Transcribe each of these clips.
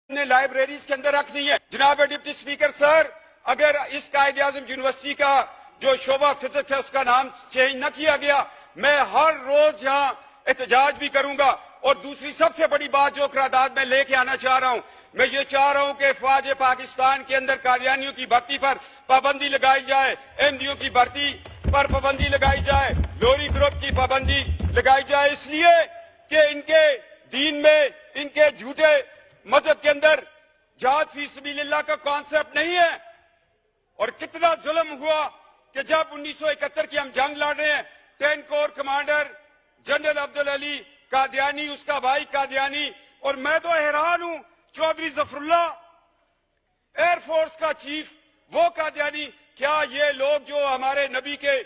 نے لائبریریز کے اندر رکھ دی ہے۔ جناب ڈپٹی اسپیکر سر، اگر اس قائد اعظم یونیورسٹی کا جو شعبہ فزکس ہے اس کا نام چینج نہ کیا گیا، میں ہر روز یہاں احتجاج بھی کروں گا۔ اور دوسری سب سے بڑی بات جو قرارداد میں لے کے آنا چاہ رہا ہوں، میں یہ چاہ رہا ہوں کہ افواج پاکستان کے اندر قادیانیوں کی بھرتی پر پابندی لگائی جائے، احمدیوں کی بھرتی پر پابندی لگائی جائے، لوری گروپ کی پابندی لگائی جائے، اس لیے کہ ان کے دین میں، ان کے جھوٹے مذہب کے اندر جہاد فی سبیل اللہ کا کانسیپٹ نہیں ہے۔ اور کتنا ظلم ہوا کہ جب 1971 کی ہم جنگ لڑ رہے ہیں، 10 core commander general Abdul Ali Qadiani, اس کا بھائی قادیانی، اور میں تو حیران ہوں، Chaudhry Zafarullah air force کا چیف، وہ قادیانی۔ کیا یہ لوگ جو ہمارے نبی کے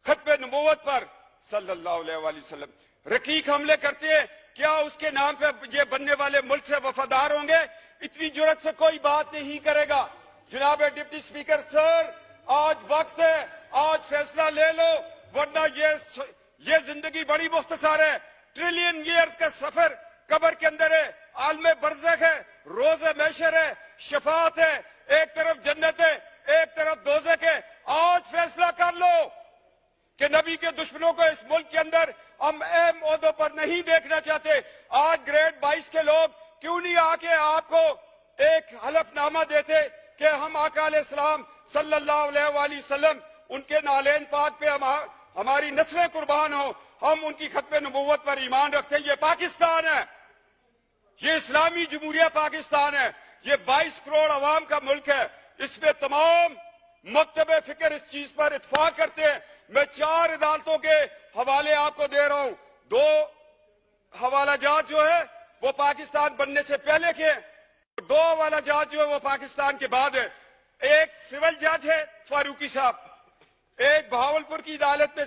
ختم نبوت پر صلی اللہ علیہ وآلہ وسلم رقیق حملے کرتے ہیں، کیا اس کے نام پہ یہ بننے والے ملک سے وفادار ہوں گے؟ اتنی جرات سے کوئی بات نہیں کرے گا۔ جناب ڈپٹی اسپیکر سر، آج وقت ہے، آج فیصلہ لے لو، ورنہ یہ زندگی بڑی مختصر ہے۔ ٹریلین ایئرز کا سفر قبر کے اندر ہے، عالم برزخ ہے، روز محشر ہے، شفاعت ہے، ایک طرف جنت ہے، ایک طرف دوزخ ہے۔ آج فیصلہ کر لو کہ نبی کے دشمنوں کو اس ملک کے اندر ہم اہم عہدوں پر نہیں دیکھنا چاہتے۔ آج گریڈ 22 کے لوگ کیوں نہیں آ کے آپ کو ایک حلف نامہ دیتے کہ ہم آقا علیہ السلام صلی اللہ علیہ وآلہ وسلم، ان کے نالین پاک پہ ہماری نسلیں قربان ہوں، ہم ان کی ختم نبوت پر ایمان رکھتے ہیں۔ یہ پاکستان ہے، یہ اسلامی جمہوریہ پاکستان ہے، یہ 22 کروڑ عوام کا ملک ہے۔ اس میں تمام مکتب فکر اس چیز پر اتفاق کرتے ہیں۔ میں 4 عدالتوں کے حوالے آپ کو دے رہا ہوں۔ 2 حوالہ جات جو ہے وہ پاکستان بننے سے پہلے کے، 2 حوالہ جات جو ہے وہ پاکستان کے بعد ہے۔ ایک سول جج ہے فاروقی صاحب، ایک بہاولپور کی عدالت میں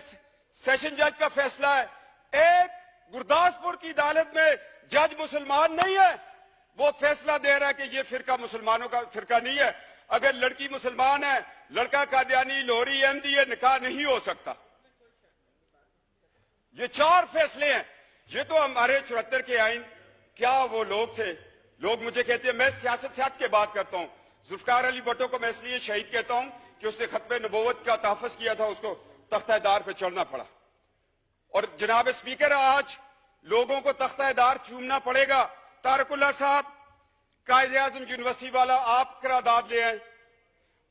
سیشن جج کا فیصلہ ہے، ایک گرداسپور کی عدالت میں جج مسلمان نہیں ہے، وہ فیصلہ دے رہا ہے کہ یہ فرقہ مسلمانوں کا فرقہ نہیں ہے۔ اگر لڑکی مسلمان ہے، لڑکا قادیانی، لوہری، احمدی، یہ نکاح نہیں ہو سکتا۔ یہ 4 فیصلے ہیں۔ یہ تو ہمارے 74 کے آئین، کیا وہ لوگ تھے؟ لوگ مجھے کہتے ہیں، میں سیاست سے ہٹ کے بات کرتا ہوں، ذوالفقار علی بھٹو کو میں اس لیے شہید کہتا ہوں کہ اس نے ختم نبوت کا تحفظ کیا تھا، اس کو تختہ دار پہ چڑھنا پڑا۔ اور جناب اسپیکر، آج لوگوں کو تختہ دار چومنا پڑے گا۔ طارق اللہ صاحب، قائد اعظم یونیورسٹی والا، آپ قرارداد لے آئیں،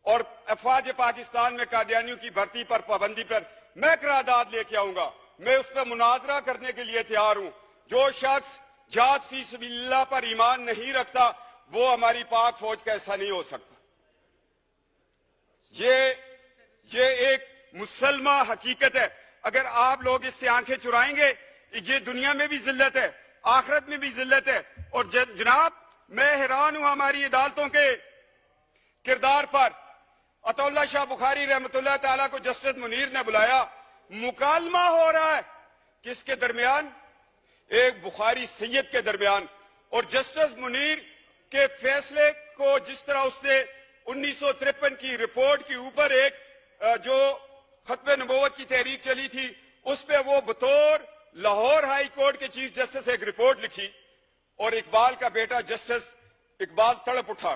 اور افواج پاکستان میں قادیانیوں کی بھرتی پر پابندی پر میں قرارداد لے کے آؤں گا۔ میں اس پہ مناظرہ کرنے کے لیے تیار ہوں۔ جو شخص جہاد فی سبیل اللہ پر ایمان نہیں رکھتا، وہ ہماری پاک فوج کا حصہ نہیں ہو سکتا۔ یہ ایک مسلمہ حقیقت ہے۔ اگر آپ لوگ اس سے آنکھیں چرائیں گے، یہ دنیا میں بھی ذلت ہے، آخرت میں بھی ذلت ہے۔ اور جناب، میں حیران ہوں ہماری عدالتوں کے کردار پر۔ عطا اللہ شاہ بخاری رحمۃ اللہ تعالیٰ کو جسٹس منیر نے بلایا، مکالمہ ہو رہا ہے کس کے درمیان؟ ایک بخاری سید کے درمیان۔ اور جسٹس منیر کے فیصلے کو جس طرح اس نے 1953 کی رپورٹ کے اوپر ایک جو ختم نبوت کی تحریک چلی تھی، اس پہ وہ بطور لاہور ہائی کورٹ کے چیف جسٹس ایک رپورٹ لکھی، اور اقبال کا بیٹا جسٹس اقبال تڑپ اٹھا۔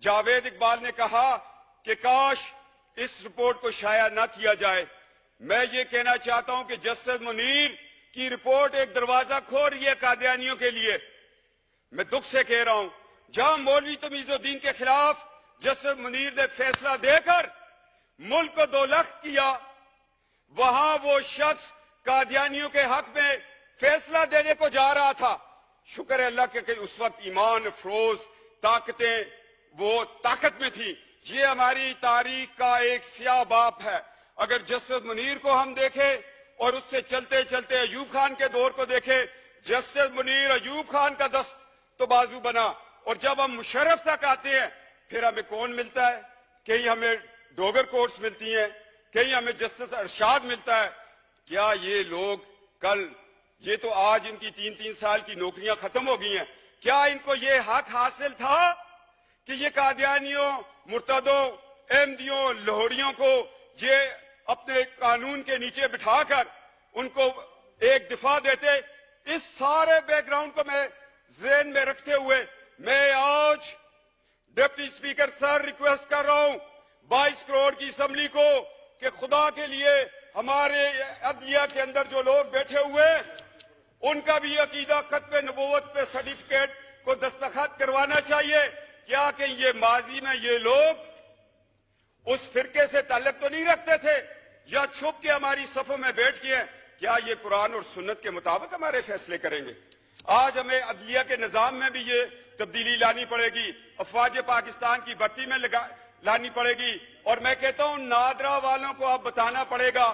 جاوید اقبال نے کہا کہ کاش اس رپورٹ کو شائع نہ کیا جائے۔ میں یہ کہنا چاہتا ہوں کہ جسٹس منیر کی رپورٹ ایک دروازہ کھول رہی ہے قادیانیوں کے لیے۔ میں دکھ سے کہہ رہا ہوں، جہاں مولوی تمیز الدین کے خلاف جسٹس منیر نے فیصلہ دے کر ملک کو 2 لخت کیا، وہاں وہ شخص قادیانیوں کے حق میں فیصلہ دینے کو جا رہا تھا۔ شکر ہے اللہ کہ اس وقت ایمان افروز طاقتیں وہ طاقت میں تھی۔ یہ ہماری تاریخ کا ایک سیاہ باب ہے۔ اگر جسٹس منیر کو ہم دیکھیں اور اس سے چلتے چلتے ایوب خان کے دور کو دیکھیں، جسٹس منیر ایوب خان کا دست تو بازو بنا، اور جب ہم مشرف تک آتے ہیں پھر ہمیں کون ملتا ہے؟ کہیں ہمیں ڈوگر کورٹس ملتی ہیں، کہیں ہمیں جسٹس ارشاد ملتا ہے۔ کیا یہ لوگ کل، یہ تو آج ان کی 3 سال کی نوکریاں ختم ہو گئی ہیں، کیا ان کو یہ حق حاصل تھا کہ یہ قادیانیوں، مرتدوں، احمدیوں، لاہوریوں کو یہ اپنے قانون کے نیچے بٹھا کر ان کو ایک دفاع دیتے؟ اس سارے بیک گراؤنڈ کو میں ذہن میں رکھتے ہوئے میں डिप्टी स्पीकर सर, रिक्वेस्ट कर रहा हूं 22 करोड़ की असम्बली को कि खुदा के लिए हमारे अदलिया के अंदर जो लोग बैठे हुए उनका भी अकीदा खत्म नबूवत पे सर्टिफिकेट को दस्तखत करवाना चाहिए। क्या कि ये माजी में ये लोग उस फिरके से ताल्लुक तो नहीं रखते थे या छुप के हमारी सफों में बैठ के क्या ये कुरान और सुन्नत के मुताबिक हमारे फैसले करेंगे? आज हमें अदलिया के निजाम में भी ये तब्दीली लानी पड़ेगी, अफवाज पाकिस्तान की भर्ती में लानी पड़ेगी। और मैं कहता हूं नादरा वालों को अब बताना पड़ेगा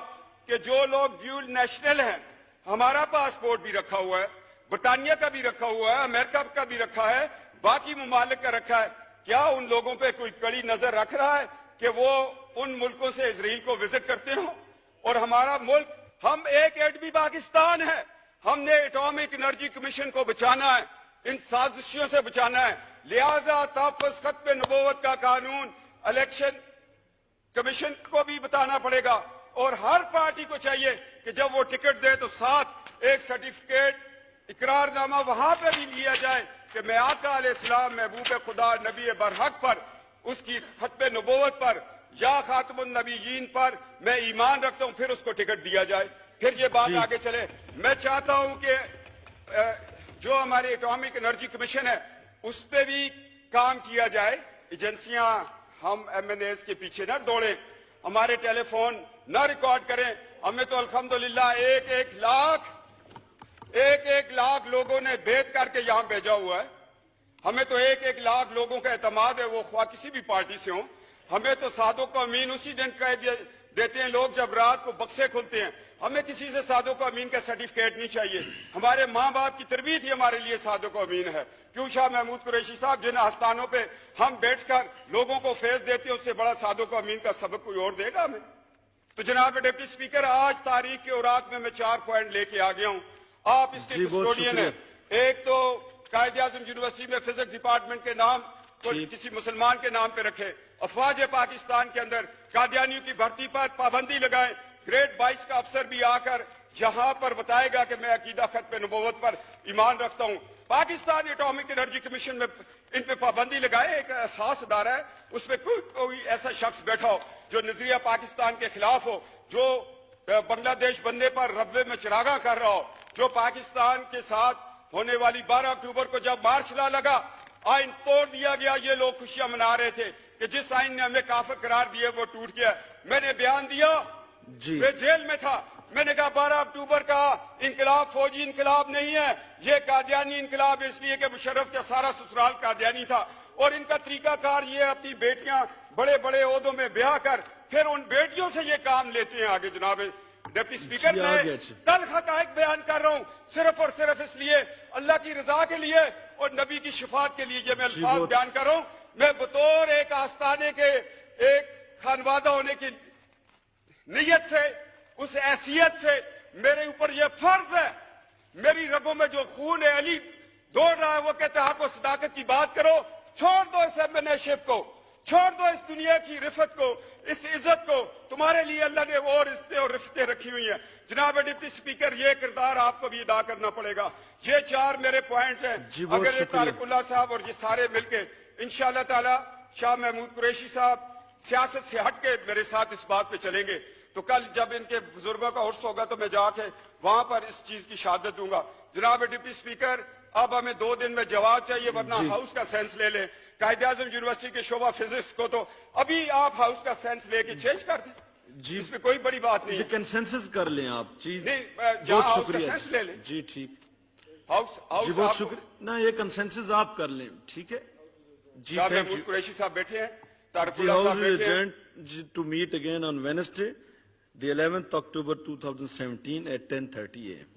कि जो लोग ड्यूल नेशनल हैं, हमारा पासपोर्ट भी रखा हुआ है, ब्रिटानिया का भी रखा हुआ है, अमेरिका का भी रखा है, बाकी मुमालिक का रखा है, क्या उन लोगों पे कोई कड़ी नजर रख रहा है कि वो उन मुल्कों से इजराइल को विजिट करते हो? और हमारा मुल्क, हम एक एटमी पाकिस्तान है, हमने एटॉमिक एनर्जी कमीशन को बचाना है, इन साजिशों से बचाना है। लिहाजा तहफ़्फ़ुज़ खत्म नबूवत का कानून इलेक्शन कमीशन को भी बताना पड़ेगा और हर पार्टी को चाहिए कि जब वो टिकट दे तो साथ एक सर्टिफिकेट इकरारनामा वहां पर भी लिया जाए कि मैं आका अलैहिस्सलाम महबूब खुदा नबी बरहक पर, उसकी खत्म नबूवत पर या खातमुन नबीयीन पर मैं ईमान रखता हूं, फिर उसको टिकट दिया जाए, फिर ये बात आगे चले। मैं चाहता हूं कि जो हमारे एटॉमिक एनर्जी कमीशन है उस पर भी काम किया जाए। एजेंसियां, हम MNAs के पीछे ना दौड़े, हमारे टेलीफोन ना रिकॉर्ड करें। हमें तो अल्हम्दुलिल्लाह एक लाख लोगों ने भेद करके यहां भेजा हुआ है। हमें तो एक लाख लोगों का एतमाद है, वो ख्वाह किसी भी पार्टी से हो। हमें तो सादों को अमीन उसी दिन कह देते हैं लोग जब रात को बक्से खुलते हैं। हमें किसी से सादों को अमीन का सर्टिफिकेट नहीं चाहिए। हमारे माँ बाप की तरबियत ही हमारे लिए सादों को अमीन है। क्यों शाह महमूद कुरैशी साहब, जिन आस्थानों पे हम बैठकर लोगों को फैज देते हैं, उससे बड़ा सादों को अमीन का सबक कोई और देगा हमें? तो जनाब डिप्टी स्पीकर, आज तारीख के औरात में मैं 4 पॉइंट लेके आ गया हूँ। आप इसके कस्टोडियन है। एक तो कायद-ए-आज़म यूनिवर्सिटी में फिजिक्स डिपार्टमेंट के नाम को किसी मुसलमान के नाम पे रखे। अफवाज पाकिस्तान के अंदर कादियानियों की भर्ती पर पाबंदी लगाए। ग्रेड 22 का अफसर भी आकर जहां पर बताएगा कि मैं अकीदा खत्म नबूवत पर ईमान रखता हूं। पाकिस्तान एटॉमिक एनर्जी कमीशन में इन पे पाबंदी लगाए। एक एहसास अदारा है, उसमें कोई ऐसा शख्स बैठा हो जो नजरिया पाकिस्तान के खिलाफ हो, जो बांग्लादेश बनने पर रब्बे में चिरागा कर रहा हो, जो पाकिस्तान के साथ होने वाली 12 अक्टूबर को जब मार्च ला लगा, आइन तोड़ दिया गया, ये लोग खुशियां मना रहे थे कि जिस आइन ने हमें काफिर करार दिए वो टूट गया। मैंने बयान दिया, मैं जेल में था, मैंने कहा 12 अक्टूबर का इनकलाब फौजी इनकलाब नहीं है, ये कादियानी इनकलाब, इसलिए कि मुशर्रफ का सारा ससुराल कादियानी था। और इनका तरीकाकार ये अपनी बेटियां बड़े बड़े ओहदों में ब्याह कर फिर उन बेटियों से ये काम लेते हैं आगे। जनाब डिप्टी स्पीकर, मैं तल्ख हक़ाइक़ बयान कर रहा हूं सिर्फ और सिर्फ इसलिए, अल्लाह की रजा के लिए और नबी की शिफात के लिए ये मैं अल्फाज बयान कर रहा हूं। मैं बतौर एक आस्थाने के एक खानवादा होने की नीयत से, उस हैसियत से मेरे ऊपर यह फर्ज है, मेरी रगों में जो खून है अली दौड़ रहा है, वो कहते हैं आपको सदाकत की बात करो, छोड़ दो इस एमएनएशिप को, छोड़ दो इस दुनिया की रिफत को, इस इज्जत को। तुम्हारे लिए अल्लाह ने और इज्जतें और रिफतें रखी हुई हैं। जनाब डिप्टी स्पीकर, ये किरदार आपको भी अदा करना पड़ेगा। ये 4 मेरे पॉइंट हैं। अगर ये तारिकुल्लाह साहब और ये सारे मिलके इंशाअल्लाह ताला, शाह महमूद कुरैशी साहब सियासत से हट के मेरे साथ इस बात पे चलेंगे, तो कल जब इनके बुजुर्गों का उर्स होगा तो मैं जाके वहां पर इस चीज की शहादत दूंगा। जनाब डिप्टी स्पीकर, अब हमें 2 दिन में जवाब चाहिए, वरना हाउस का सेंस ले लें। कायद-ए-आज़म यूनिवर्सिटी के शोबा फिजिक्स को तो अभी आप हाउस का सेंस लेके चेंज कर दें जी, इसमें कोई बड़ी बात नहीं है। कंसेंसस कर लें आप जी, नहीं बहुत शुक्रिया ले लें जी। ठीक, हाउस जी बहुत शुक्रिया ना, ये कंसेंसस आप कर लें, ठीक है जी। महमूद कुरैशी साहब बैठे हैं, तारिकुल्लाह साहब बैठे हैं। To meet again on Wednesday the 11th October 2017 at 10:30 AM